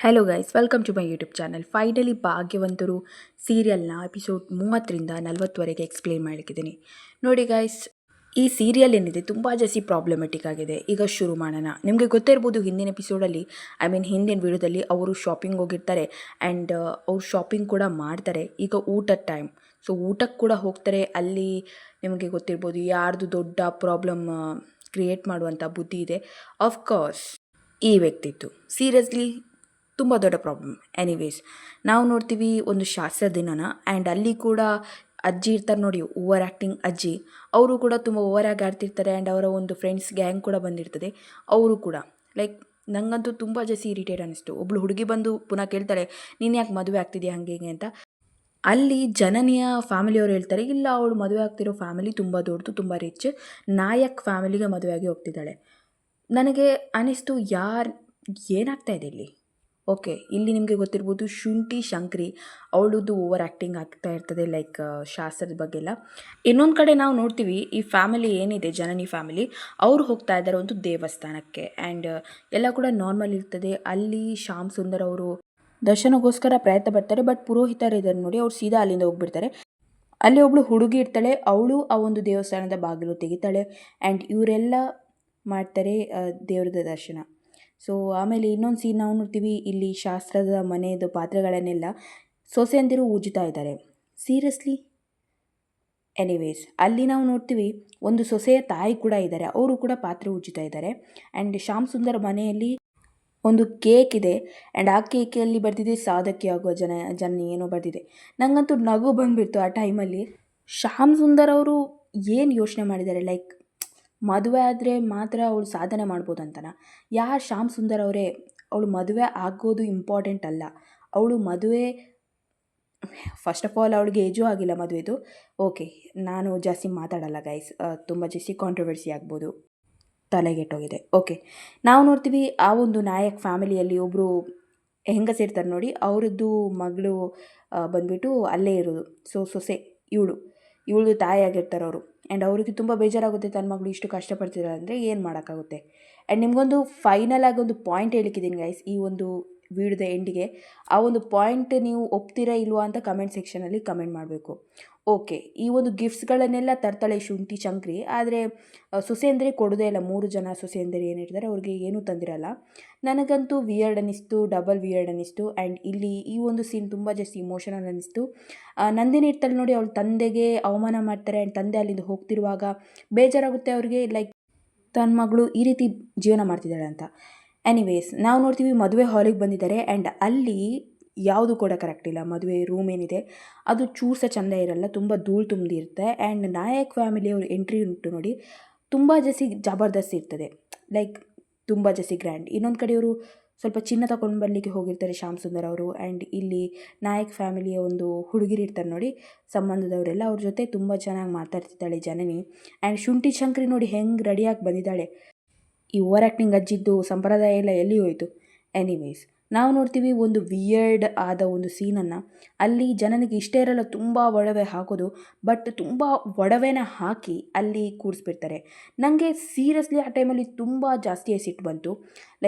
Hello guys, welcome to my YouTube channel. Finally Bhagyavantaru ಸೀರಿಯಲ್ನ episode 30ರಿಂದ 40ವರೆಗೆ ಎಕ್ಸ್ಪ್ಲೇನ್ ಮಾಡಲಿಕ್ಕಿದ್ದೀನಿ. ನೋಡಿ ಗೈಸ್, ಈ ಸೀರಿಯಲ್ ಏನಿದೆ ತುಂಬ ಜಾಸ್ತಿ ಪ್ರಾಬ್ಲಮೆಟಿಕ್ ಆಗಿದೆ. ಈಗ ಶುರು ಮಾಡೋಣ. ನಿಮಗೆ ಗೊತ್ತಿರ್ಬೋದು, ಹಿಂದಿನ ಎಪಿಸೋಡಲ್ಲಿ ಹಿಂದಿನ ವಿಡಿಯೋದಲ್ಲಿ ಅವರು ಶಾಪಿಂಗ್ ಹೋಗಿರ್ತಾರೆ ಆ್ಯಂಡ್ ಅವ್ರು ಶಾಪಿಂಗ್ ಕೂಡ ಮಾಡ್ತಾರೆ. ಈಗ ಊಟದ ಟೈಮ್, ಸೊ ಊಟಕ್ಕೆ ಕೂಡ ಹೋಗ್ತಾರೆ. ಅಲ್ಲಿ ನಿಮಗೆ ಗೊತ್ತಿರ್ಬೋದು ಯಾರ್ದು ದೊಡ್ಡ ಪ್ರಾಬ್ಲಮ್ ಕ್ರಿಯೇಟ್ ಮಾಡುವಂಥ ಬುದ್ಧಿ ಇದೆ. ಆಫ್ಕೋರ್ಸ್ ಈ ವ್ಯಕ್ತಿತ್ತು. ಸೀರಿಯಸ್ಲಿ ತುಂಬ ದೊಡ್ಡ ಪ್ರಾಬ್ಲಮ್. ಎನಿವೇಸ್, ನಾವು ನೋಡ್ತೀವಿ ಒಂದು ಶಾಸ್ತ್ರ ದಿನನ ಆ್ಯಂಡ್ ಅಲ್ಲಿ ಕೂಡ ಅಜ್ಜಿ ಇರ್ತಾರೆ ನೋಡಿ, ಓವರ್ ಆ್ಯಕ್ಟಿಂಗ್ ಅಜ್ಜಿ. ಅವರು ಕೂಡ ತುಂಬ ಓವರ್ ಆಗಿ ಆಡ್ತಿರ್ತಾರೆ ಆ್ಯಂಡ್ ಅವರ ಒಂದು ಫ್ರೆಂಡ್ಸ್ ಗ್ಯಾಂಗ್ ಕೂಡ ಬಂದಿರ್ತದೆ. ಅವರು ಕೂಡ ನನಗಂತೂ ತುಂಬ ಜಾಸ್ತಿ ಇರಿಟೇಟ್ ಅನ್ನಿಸ್ತು. ಒಬ್ಳು ಹುಡುಗಿ ಬಂದು ಪುನಃ ಕೇಳ್ತಾಳೆ, ನೀನು ಯಾಕೆ ಮದುವೆ ಆಗ್ತಿದೆಯಾ ಹಾಗೆ ಹೀಗೆ ಅಂತ. ಅಲ್ಲಿ ಜನನಿಯ ಫ್ಯಾಮಿಲಿಯವರು ಹೇಳ್ತಾರೆ, ಇಲ್ಲ ಅವಳು ಮದುವೆ ಆಗ್ತಿರೋ ಫ್ಯಾಮಿಲಿ ತುಂಬ ದೊಡ್ಡದು, ತುಂಬ ರಿಚ್, ನಾಯಕ್ ಫ್ಯಾಮಿಲಿಗೆ ಮದುವೆಯಾಗಿ ಹೋಗ್ತಿದ್ದಾಳೆ. ನನಗೆ ಅನ್ನಿಸ್ತು, ಏನಾಗ್ತಾ ಇದೆ ಇಲ್ಲಿ? ಓಕೆ, ಇಲ್ಲಿ ನಿಮಗೆ ಗೊತ್ತಿರ್ಬೋದು ಶುಂಠಿ ಶಂಕರಿ, ಅವಳದ್ದು ಓವರ್ ಆ್ಯಕ್ಟಿಂಗ್ ಆಗ್ತಾ ಇರ್ತದೆ ಶಾಸ್ತ್ರದ ಬಗ್ಗೆ ಎಲ್ಲ. ಇನ್ನೊಂದು ಕಡೆ ನಾವು ನೋಡ್ತೀವಿ, ಈ ಫ್ಯಾಮಿಲಿ ಏನಿದೆ ಜನನಿ ಫ್ಯಾಮಿಲಿ, ಅವರು ಹೋಗ್ತಾ ಇದ್ದಾರೆ ಒಂದು ದೇವಸ್ಥಾನಕ್ಕೆ ಆ್ಯಂಡ್ ಎಲ್ಲ ಕೂಡ ನಾರ್ಮಲ್ ಇರ್ತದೆ. ಅಲ್ಲಿ ಶ್ಯಾಮ್ ಸುಂದರ್ ಅವರು ದರ್ಶನಗೋಸ್ಕರ ಪ್ರಯತ್ನ ಪಡ್ತಾರೆ. ಬಟ್ ಪುರೋಹಿತರು ಇದ್ದಾರೆ ನೋಡಿ, ಅವ್ರು ಸೀದಾ ಅಲ್ಲಿಂದ ಹೋಗ್ಬಿಡ್ತಾರೆ. ಅಲ್ಲಿ ಒಬ್ಳು ಹುಡುಗಿ ಇರ್ತಾಳೆ, ಅವಳು ಆ ಒಂದು ದೇವಸ್ಥಾನದ ಬಾಗಿಲು ತೆಗಿತಾಳೆ ಆ್ಯಂಡ್ ಇವರೆಲ್ಲ ಮಾಡ್ತಾರೆ ದೇವ್ರದ ದರ್ಶನ. ಸೊ ಆಮೇಲೆ ಇನ್ನೊಂದು ಸೀನ್ ನಾವು ನೋಡ್ತೀವಿ, ಇಲ್ಲಿ ಶಾಸ್ತ್ರದ ಮನೆಯದು ಪಾತ್ರೆಗಳನ್ನೆಲ್ಲ ಸೊಸೆಯಂದಿರು ಉಜ್ಜುತ್ತಾ ಇದ್ದಾರೆ. ಸೀರಿಯಸ್ಲಿ. ಎನಿವೇಸ್, ಅಲ್ಲಿ ನಾವು ನೋಡ್ತೀವಿ ಒಂದು ಸೊಸೆಯ ತಾಯಿ ಕೂಡ ಇದ್ದಾರೆ, ಅವರು ಕೂಡ ಪಾತ್ರೆ ಉಜ್ಜುತ್ತಾ ಇದ್ದಾರೆ. ಆ್ಯಂಡ್ ಶ್ಯಾಮ್ ಸುಂದರ್ ಮನೆಯಲ್ಲಿ ಒಂದು ಕೇಕ್ ಇದೆ ಆ್ಯಂಡ್ ಆ ಕೇಕಲ್ಲಿ ಬರ್ತಿದೆ ಸಾಧಕಿ ಆಗುವ ಜನನಿ ಏನೋ ಬರ್ತಿದೆ. ನನಗಂತೂ ನಗು ಬಂದುಬಿಡ್ತು ಆ ಟೈಮಲ್ಲಿ. ಶ್ಯಾಮ್ ಸುಂದರ್ ಅವರು ಏನು ಯೋಚನೆ ಮಾಡಿದ್ದಾರೆ, ಮದುವೆ ಆದರೆ ಮಾತ್ರ ಅವಳು ಸಾಧನೆ ಮಾಡ್ಬೋದಂತನ? ಯಾರು ಶ್ಯಾಮ್ ಸುಂದರ್ ಅವರೇ? ಅವಳು ಮದುವೆ ಆಗೋದು ಇಂಪಾರ್ಟೆಂಟ್ ಅಲ್ಲ. ಅವಳು ಮದುವೆ, ಫಸ್ಟ್ ಆಫ್ ಆಲ್ ಅವಳಿಗೆ ಏಜೂ ಆಗಿಲ್ಲ ಮದುವೆದು. ಓಕೆ, ನಾನು ಜಾಸ್ತಿ ಮಾತಾಡಲ್ಲ ಗೈಸ್, ತುಂಬ ಜಾಸ್ತಿ ಕಾಂಟ್ರವರ್ಸಿ ಆಗ್ಬೋದು, ತಲೆಗೆಟ್ಟೋಗಿದೆ. ಓಕೆ, ನಾವು ನೋಡ್ತೀವಿ ಆ ಒಂದು ನಾಯಕ್ ಫ್ಯಾಮಿಲಿಯಲ್ಲಿ ಒಬ್ಬರು ಹೆಂಗಸಿರ್ತಾರೆ ನೋಡಿ, ಅವರದ್ದು ಮಗಳು ಬಂದುಬಿಟ್ಟು ಅಲ್ಲೇ ಇರೋದು. ಸೊ ಸೊಸೆ ಇವಳು ತಾಯಿ ಆಗಿರ್ತಾರೆ ಅವರು. ಆ್ಯಂಡ್ ಅವರಿಗೆ ತುಂಬ ಬೇಜಾರಾಗುತ್ತೆ, ತನ್ನ ಮಗಳು ಇಷ್ಟು ಕಷ್ಟಪಡ್ತಿದ್ದಾರೆ ಅಂದರೆ ಏನು ಮಾಡೋಕ್ಕಾಗುತ್ತೆ. ಆ್ಯಂಡ್ ನಿಮಗೊಂದು ಫೈನಲ್ ಆಗಿ ಒಂದು ಪಾಯಿಂಟ್ ಹೇಳಿಕ್ಕಿದ್ದೀನಿ ಗೈಸ್, ಈ ಒಂದು ವಿಡಿಯೋದ ಎಂಡಿಗೆ. ಆ ಒಂದು ಪಾಯಿಂಟ್ ನೀವು ಒಪ್ತೀರಾ ಇಲ್ವಾ ಅಂತ ಕಮೆಂಟ್ ಸೆಕ್ಷನಲ್ಲಿ ಕಮೆಂಟ್ ಮಾಡಬೇಕು. ಓಕೆ, ಈ ಒಂದು ಗಿಫ್ಟ್ಸ್ಗಳನ್ನೆಲ್ಲ ತರ್ತಾಳೆ ಶುಂಠಿ ಚಂಕ್ರಿ, ಆದರೆ ಸೊಸೆಯಂದರೆ ಕೊಡೋದೇ ಇಲ್ಲ. 3 ಜನ ಸೊಸೆಯಂದರೆ ಏನಿರ್ತಾರೆ ಅವ್ರಿಗೆ ಏನೂ ತಂದಿರಲ್ಲ. ನನಗಂತೂ ವಿಯರ್ಡ್ ಅನ್ನಿಸ್ತು, ಡಬಲ್ ವಿಯರ್ಡ್ ಅನ್ನಿಸ್ತು. ಆ್ಯಂಡ್ ಇಲ್ಲಿ ಈ ಒಂದು ಸೀನ್ ತುಂಬ ಜಾಸ್ತಿ ಇಮೋಷನಲ್ ಅನ್ನಿಸ್ತು. ನಂದಿನಿ ಇರ್ತಾಳೆ ನೋಡಿ, ಅವಳು ತಂದೆಗೆ ಅವಮಾನ ಮಾಡ್ತಾರೆ ಆ್ಯಂಡ್ ತಂದೆ ಅಲ್ಲಿಂದ ಹೋಗ್ತಿರುವಾಗ ಬೇಜಾರಾಗುತ್ತೆ ಅವ್ರಿಗೆ, ತನ್ನ ಮಗಳು ಈ ರೀತಿ ಜೀವನ ಮಾಡ್ತಿದ್ದಾಳೆ ಅಂತ. ಎನಿವೇಸ್, ನಾವು ನೋಡ್ತೀವಿ ಮದುವೆ ಹಾಲಿಗೆ ಬಂದಿದ್ದಾರೆ ಆ್ಯಂಡ್ ಅಲ್ಲಿ ಯಾವುದು ಕೂಡ ಕರೆಕ್ಟ್ ಇಲ್ಲ. ಮದುವೆ ರೂಮ್ ಏನಿದೆ ಅದು ಚೂರು ಸಹ ಚೆಂದ ಇರಲ್ಲ, ತುಂಬ ಧೂಳು ತುಂಬಿರುತ್ತೆ. ಆ್ಯಂಡ್ ನಾಯಕ್ ಫ್ಯಾಮಿಲಿಯವರು ಎಂಟ್ರಿ ಉಂಟು ನೋಡಿ, ತುಂಬ ಜಾಸ್ತಿ ಜಬರ್ದಸ್ತ್ ಇರ್ತದೆ, ತುಂಬ ಜಾಸ್ತಿ ಗ್ರ್ಯಾಂಡ್. ಇನ್ನೊಂದು ಕಡೆಯವರು ಸ್ವಲ್ಪ ಚಿನ್ನ ತಗೊಂಡು ಬರಲಿಕ್ಕೆ ಹೋಗಿರ್ತಾರೆ ಶ್ಯಾಮ್ ಸುಂದರ್ ಅವರು. ಆ್ಯಂಡ್ ಇಲ್ಲಿ ನಾಯಕ್ ಫ್ಯಾಮಿಲಿಯ ಒಂದು ಹುಡುಗಿರು ಇರ್ತಾರೆ ನೋಡಿ, ಸಂಬಂಧದವರೆಲ್ಲ, ಅವ್ರ ಜೊತೆ ತುಂಬ ಚೆನ್ನಾಗಿ ಮಾತಾಡ್ತಿದ್ದಾಳೆ ಜನನಿ. ಆ್ಯಂಡ್ ಶುಂಠಿ ಶಂಕರಿ ನೋಡಿ ಹೆಂಗೆ ರೆಡಿಯಾಗಿ ಬಂದಿದ್ದಾಳೆ. ಈ ಓವರ್ ಆ್ಯಕ್ಟಿಂಗ್ ಅಜ್ಜಿದ್ದು ಸಂಪ್ರದಾಯ ಎಲ್ಲ ಎಲ್ಲಿ ಹೋಯಿತು? ಎನಿವೇಸ್, ನಾವು ನೋಡ್ತೀವಿ ಒಂದು ವಿಯರ್ಡ್ ಆದ ಒಂದು ಸೀನನ್ನು. ಅಲ್ಲಿ ಜನನಿಗೆ ಇಷ್ಟ ಇರಲ್ಲ ತುಂಬ ಒಡವೆ ಹಾಕೋದು, ಬಟ್ ತುಂಬ ಒಡವೆನ ಹಾಕಿ ಅಲ್ಲಿ ಕೂರಿಸ್ಬಿಡ್ತಾರೆ. ನನಗೆ ಸೀರಿಯಸ್ಲಿ ಆ ಟೈಮಲ್ಲಿ ತುಂಬ ಜಾಸ್ತಿಯೇ ಸಿಟ್ಟು ಬಂತು.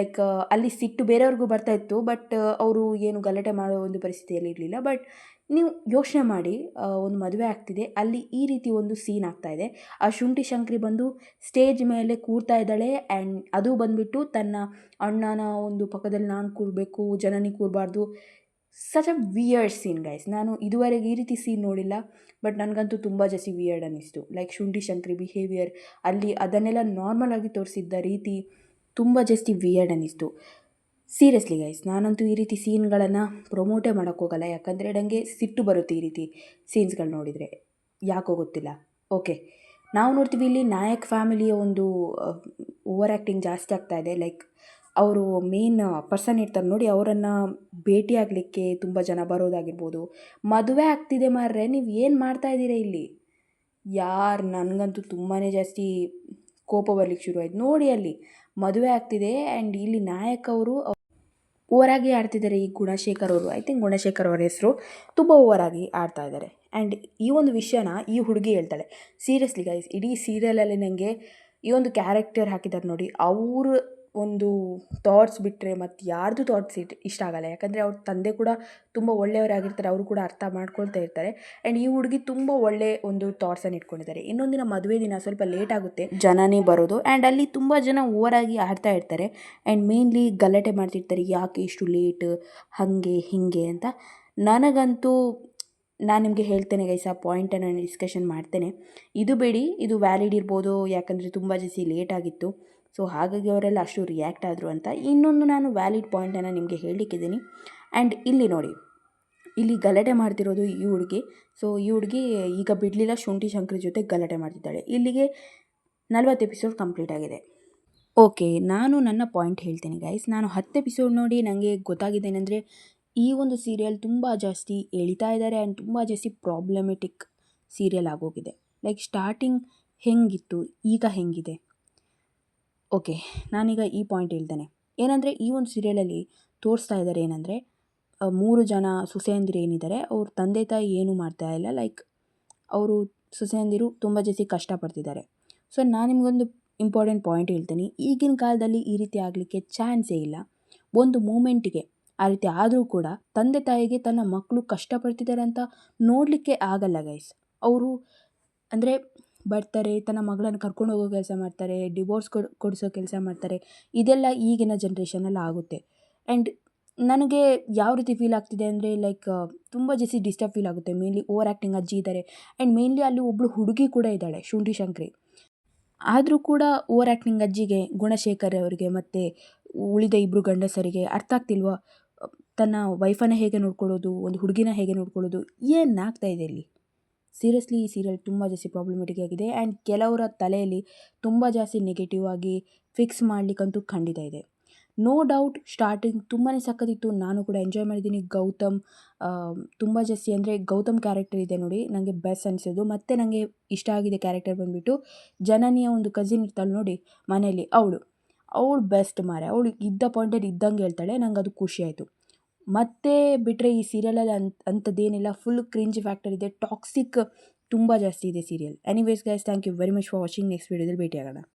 ಅಲ್ಲಿ ಸಿಟ್ಟು ಬೇರೆಯವ್ರಿಗೂ ಬರ್ತಾಯಿತ್ತು, ಬಟ್ ಅವರು ಏನು ಗಲಾಟೆ ಮಾಡೋ ಒಂದು ಪರಿಸ್ಥಿತಿಯಲ್ಲಿ ಇರಲಿಲ್ಲ. ಬಟ್ ನೀವು ಯೋಚನೆ ಮಾಡಿ, ಒಂದು ಮದುವೆ ಆಗ್ತಿದೆ, ಅಲ್ಲಿ ಈ ರೀತಿ ಒಂದು ಸೀನ್ ಆಗ್ತಾಯಿದೆ. ಆ ಶುಂಠಿ ಶಂಕರಿ ಬಂದು ಸ್ಟೇಜ್ ಮೇಲೆ ಕೂರ್ತಾ ಇದ್ದಾಳೆ ಆ್ಯಂಡ್ ಅದು ಬಂದುಬಿಟ್ಟು ತನ್ನ ಅಣ್ಣನ ಒಂದು ಪಕ್ಕದಲ್ಲಿ ನಾನು ಕೂರಬೇಕು, ಜನನಿ ಕೂರಬಾರ್ದು. Such a weird scene guys. ನಾನು ಇದುವರೆಗೆ ಈ ರೀತಿ ಸೀನ್ ನೋಡಿಲ್ಲ, ಬಟ್ ನನಗಂತೂ ತುಂಬ ಜಾಸ್ತಿ ವಿಯರ್ಡ್ ಅನ್ನಿಸ್ತು. ಶುಂಠಿ ಶಂಕರಿ ಬಿಹೇವಿಯರ್ ಅಲ್ಲಿ ಅದನ್ನೆಲ್ಲ ನಾರ್ಮಲ್ ಆಗಿ ತೋರಿಸಿದ್ದ ರೀತಿ ತುಂಬ ಜಾಸ್ತಿ ವಿಯರ್ಡ್ ಅನ್ನಿಸ್ತು. ಸೀರಿಯಸ್ಲಿ ಗೈಸ್, ನಾನಂತೂ ಈ ರೀತಿ ಸೀನ್ಗಳನ್ನು ಪ್ರಮೋಟೇ ಮಾಡೋಕ್ಕೋಗಲ್ಲ, ಯಾಕಂದರೆ ನನಗೆ ಸಿಟ್ಟು ಬರುತ್ತೆ ಈ ರೀತಿ ಸೀನ್ಸ್ಗಳು ನೋಡಿದರೆ, ಯಾಕೋ ಗೊತ್ತಿಲ್ಲ. ಓಕೆ, ನಾವು ನೋಡ್ತೀವಿ ಇಲ್ಲಿ ನಾಯಕ್ ಫ್ಯಾಮಿಲಿಯ ಒಂದು ಓವರ್ ಆ್ಯಕ್ಟಿಂಗ್ ಜಾಸ್ತಿ ಆಗ್ತಾಯಿದೆ. ಅವರು ಮೇನ್ ಪರ್ಸನ್ ಇರ್ತಾರೆ ನೋಡಿ, ಅವರನ್ನು ಭೇಟಿಯಾಗಲಿಕ್ಕೆ ತುಂಬ ಜನ ಬರೋದಾಗಿರ್ಬೋದು. ಮದುವೆ ಆಗ್ತಿದೆ ಮಾರ್ರೆ, ನೀವು ಏನು ಮಾಡ್ತಾಯಿದ್ದೀರ ಇಲ್ಲಿ? ನನಗಂತೂ ತುಂಬಾ ಜಾಸ್ತಿ ಕೋಪ ಬರಲಿಕ್ಕೆ ಶುರು ಆಯಿತು ನೋಡಿ. ಅಲ್ಲಿ ಮದುವೆ ಆಗ್ತಿದೆ ಆ್ಯಂಡ್ ಇಲ್ಲಿ ನಾಯಕ್ ಅವರು ಓವರಾಗಿ ಆಡ್ತಿದ್ದಾರೆ. ಈ ಗುಣಶೇಖರ್ ಅವರು, ಐ ಥಿಂಕ್ ಗುಣಶೇಖರ್ ಅವರ ಹೆಸರು, ತುಂಬ ಓವರಾಗಿ ಆಡ್ತಾ ಇದ್ದಾರೆ. ಆ್ಯಂಡ್ ಈ ಒಂದು ವಿಷಯನ ಈ ಹುಡುಗಿ ಹೇಳ್ತಾಳೆ. ಸೀರಿಯಸ್ಲಿ ಗೈಸ್, ಇಡೀ ಸೀರಿಯಲಲ್ಲಿ ನನಗೆ ಈ ಒಂದು ಕ್ಯಾರೆಕ್ಟರ್ ಹಾಕಿದ್ದಾರೆ ನೋಡಿ, ಅವರು ಒಂದು ಥಾಟ್ಸ್ ಬಿಟ್ಟರೆ ಮತ್ತು ಯಾರ್ದು ಥಾಟ್ಸ್ ಇಷ್ಟ ಆಗಲ್ಲ. ಯಾಕಂದರೆ ಅವ್ರ ತಂದೆ ಕೂಡ ತುಂಬ ಒಳ್ಳೆಯವರಾಗಿರ್ತಾರೆ, ಅವರು ಕೂಡ ಅರ್ಥ ಮಾಡ್ಕೊಳ್ತಾ ಇರ್ತಾರೆ. ಆ್ಯಂಡ್ ಈ ಹುಡುಗಿ ತುಂಬ ಒಳ್ಳೆ ಒಂದು ಥಾಟ್ಸನ್ನು ಇಟ್ಕೊಂಡಿದ್ದಾರೆ. ಇನ್ನೊಂದು ದಿನ ಮದುವೆ ದಿನ ಸ್ವಲ್ಪ ಲೇಟ್ ಆಗುತ್ತೆ ಜನನೇ ಬರೋದು, ಆ್ಯಂಡ್ ಅಲ್ಲಿ ತುಂಬ ಜನ ಓವರಾಗಿ ಆಡ್ತಾ ಇರ್ತಾರೆ ಆ್ಯಂಡ್ ಮೇನ್ಲಿ ಗಲಾಟೆ ಮಾಡ್ತಿರ್ತಾರೆ, ಯಾಕೆ ಇಷ್ಟು ಲೇಟ್, ಹಾಗೆ ಹೀಗೆ ಅಂತ. ನನಗಂತೂ ನಾನು ನಿಮಗೆ ಹೇಳ್ತೇನೆ ಗೈಸ್, ಆ ಪಾಯಿಂಟನ್ನು ನಾನು ಡಿಸ್ಕಷನ್ ಮಾಡ್ತೇನೆ. ಇದು ಬೇಡಿ, ಇದು ವ್ಯಾಲಿಡ್ ಇರ್ಬೋದು, ಯಾಕಂದರೆ ತುಂಬ ಜಾಸ್ತಿ ಲೇಟ್ ಆಗಿತ್ತು, ಸೊ ಹಾಗಾಗಿ ಅವರೆಲ್ಲ ಅಷ್ಟು ರಿಯಾಕ್ಟ್ ಆದರು ಅಂತ. ಇನ್ನೊಂದು ನಾನು ವ್ಯಾಲಿಡ್ ಪಾಯಿಂಟನ್ನು ನಿಮಗೆ ಹೇಳಲಿಕ್ಕಿದ್ದೀನಿ. ಆ್ಯಂಡ್ ಇಲ್ಲಿ ನೋಡಿ, ಇಲ್ಲಿ ಗಲಾಟೆ ಮಾಡ್ತಿರೋದು ಈ ಹುಡುಗಿ. ಸೊ ಈ ಹುಡುಗಿ ಈಗ ಬಿಡಲಿಲ್ಲ, ಶುಂಠಿ ಶಂಕರಿ ಜೊತೆ ಗಲಾಟೆ ಮಾಡ್ತಿದ್ದಾಳೆ. ಇಲ್ಲಿಗೆ 40 ಎಪಿಸೋಡ್ ಕಂಪ್ಲೀಟ್ ಆಗಿದೆ. ಓಕೆ, ನಾನು ನನ್ನ ಪಾಯಿಂಟ್ ಹೇಳ್ತೀನಿ ಗೈಸ್. ನಾನು 10 ಎಪಿಸೋಡ್ ನೋಡಿ ನನಗೆ ಗೊತ್ತಾಗಿದ್ದೇನೆಂದರೆ, ಈ ಒಂದು ಸೀರಿಯಲ್ ತುಂಬ ಜಾಸ್ತಿ ಎಳಿತಾ ಇದ್ದಾರೆ ಆ್ಯಂಡ್ ತುಂಬ ಜಾಸ್ತಿ ಪ್ರಾಬ್ಲಮೆಟಿಕ್ ಸೀರಿಯಲ್ ಆಗೋಗಿದೆ. ಲೈಕ್ ಸ್ಟಾರ್ಟಿಂಗ್ ಹೆಂಗಿತ್ತು, ಈಗ ಹೆಂಗಿದೆ. ಓಕೆ, ನಾನೀಗ ಈ ಪಾಯಿಂಟ್ ಹೇಳ್ತೇನೆ. ಏನಂದರೆ ಈ ಒಂದು ಸೀರಿಯಲಲ್ಲಿ ತೋರಿಸ್ತಾ ಇದ್ದಾರೆ ಏನಂದರೆ, 3 ಜನ ಸೊಸೆಯಂದಿರು ಏನಿದ್ದಾರೆ, ಅವ್ರ ತಂದೆ ತಾಯಿ ಏನೂ ಮಾಡ್ತಾ ಇಲ್ಲ. ಲೈಕ್ ಅವರು ಸೊಸೆಯಂದಿರು ತುಂಬ ಜಾಸ್ತಿ ಕಷ್ಟಪಡ್ತಿದ್ದಾರೆ. ಸೊ ನಾನು ನಿಮಗೊಂದು ಇಂಪಾರ್ಟೆಂಟ್ ಪಾಯಿಂಟ್ ಹೇಳ್ತೀನಿ. ಈಗಿನ ಕಾಲದಲ್ಲಿ ಈ ರೀತಿ ಆಗಲಿಕ್ಕೆ ಚಾನ್ಸೇ ಇಲ್ಲ. ಒಂದು ಮೂಮೆಂಟಿಗೆ ಆ ರೀತಿ ಆದರೂ ಕೂಡ ತಂದೆ ತಾಯಿಗೆ ತನ್ನ ಮಕ್ಕಳು ಕಷ್ಟಪಡ್ತಿದ್ದಾರೆ ಅಂತ ನೋಡಲಿಕ್ಕೆ ಆಗಲ್ಲ ಗೈಸ್. ಅವರು ಅಂದರೆ ಬರ್ತಾರೆ, ತನ್ನ ಮಗಳನ್ನು ಕರ್ಕೊಂಡು ಹೋಗೋ ಕೆಲಸ ಮಾಡ್ತಾರೆ, ಡಿವೋರ್ಸ್ ಕೊಡಿಸೋ ಕೆಲಸ ಮಾಡ್ತಾರೆ. ಇದೆಲ್ಲ ಈಗಿನ ಜನ್ರೇಷನಲ್ಲಿ ಆಗುತ್ತೆ. ಆ್ಯಂಡ್ ನನಗೆ ಯಾವ ರೀತಿ ಫೀಲ್ ಆಗ್ತಿದೆ ಅಂದರೆ, ಲೈಕ್ ತುಂಬ ಜಾಸ್ತಿ ಡಿಸ್ಟರ್ಬ್ ಫೀಲ್ ಆಗುತ್ತೆ. ಮೇನ್ಲಿ ಓವರ್ ಆ್ಯಕ್ಟಿಂಗ್ ಅಜ್ಜಿ ಇದ್ದಾರೆ ಆ್ಯಂಡ್ ಮೇನ್ಲಿ ಅಲ್ಲಿ ಒಬ್ಬಳು ಹುಡುಗಿ ಕೂಡ ಇದ್ದಾಳೆ, ಶುಂಠಿ ಶಂಕರಿ. ಆದರೂ ಕೂಡ ಓವರ್ ಆ್ಯಕ್ಟಿಂಗ್ ಅಜ್ಜಿಗೆ, ಗುಣಶೇಖರ್ ಅವರಿಗೆ ಮತ್ತು ಉಳಿದ 2 ಗಂಡಸರಿಗೆ ಅರ್ಥ ಆಗ್ತಿಲ್ವಾ ತನ್ನ ವೈಫನ್ನು ಹೇಗೆ ನೋಡ್ಕೊಳ್ಳೋದು, ಒಂದು ಹುಡುಗಿನ ಹೇಗೆ ನೋಡ್ಕೊಳ್ಳೋದು, ಏನಾಗ್ತಾ ಇದೆ ಇಲ್ಲಿ. ಸೀರಿಯಸ್ಲಿ ಈ ಸೀರಿಯಲ್ ತುಂಬ ಜಾಸ್ತಿ ಪ್ರಾಬ್ಲಮೆಟಿಕ್ ಆಗಿದೆ ಆ್ಯಂಡ್ ಕೆಲವರ ತಲೆಯಲ್ಲಿ ತುಂಬ ಜಾಸ್ತಿ ನೆಗೆಟಿವ್ ಆಗಿ ಫಿಕ್ಸ್ ಮಾಡಲಿಕ್ಕಂತೂ ಖಂಡಿತ ಇದೆ. ನೋ ಡೌಟ್ ಸ್ಟಾರ್ಟಿಂಗ್ ತುಂಬಾ ಸಖತ್ತಿತ್ತು, ನಾನು ಕೂಡ ಎಂಜಾಯ್ ಮಾಡಿದ್ದೀನಿ. ಗೌತಮ್ ತುಂಬ ಜಾಸ್ತಿ ಅಂದರೆ ಗೌತಮ್ ಕ್ಯಾರೆಕ್ಟರ್ ಇದೆ ನೋಡಿ, ನನಗೆ ಬೆಸ್ಟ್ ಅನಿಸೋದು. ಮತ್ತು ನನಗೆ ಇಷ್ಟ ಆಗಿದೆ ಕ್ಯಾರೆಕ್ಟರ್ ಬಂದುಬಿಟ್ಟು ಜನನಿಯ ಒಂದು ಕಸಿನ್ ಇರ್ತಾಳೆ ನೋಡಿ ಮನೆಯಲ್ಲಿ, ಅವಳು ಬೆಸ್ಟ್ ಮಾರೆ. ಅವಳು ಇದ್ದ ಪಾಯಿಂಟಲ್ಲಿ ಇದ್ದಂಗೆ ಹೇಳ್ತಾಳೆ, ನಂಗೆ ಅದು ಖುಷಿ ಆಯಿತು. ಮತ್ತೆ ಬಿಟ್ಟರೆ ಈ ಸೀರಿಯಲಲ್ಲಿ ಅಂಥದ್ದೇನಿಲ್ಲ, ಫುಲ್ ಕ್ರಿಂಜ್ ಫ್ಯಾಕ್ಟರ್ ಇದೆ, ಟಾಕ್ಸಿಕ್ ತುಂಬ ಜಾಸ್ತಿ ಇದೆ serial. Anyways guys, thank you very much for watching. Next ವೀಡಿಯೋದಲ್ಲಿ ಭೇಟಿಯಾಗೋಣ.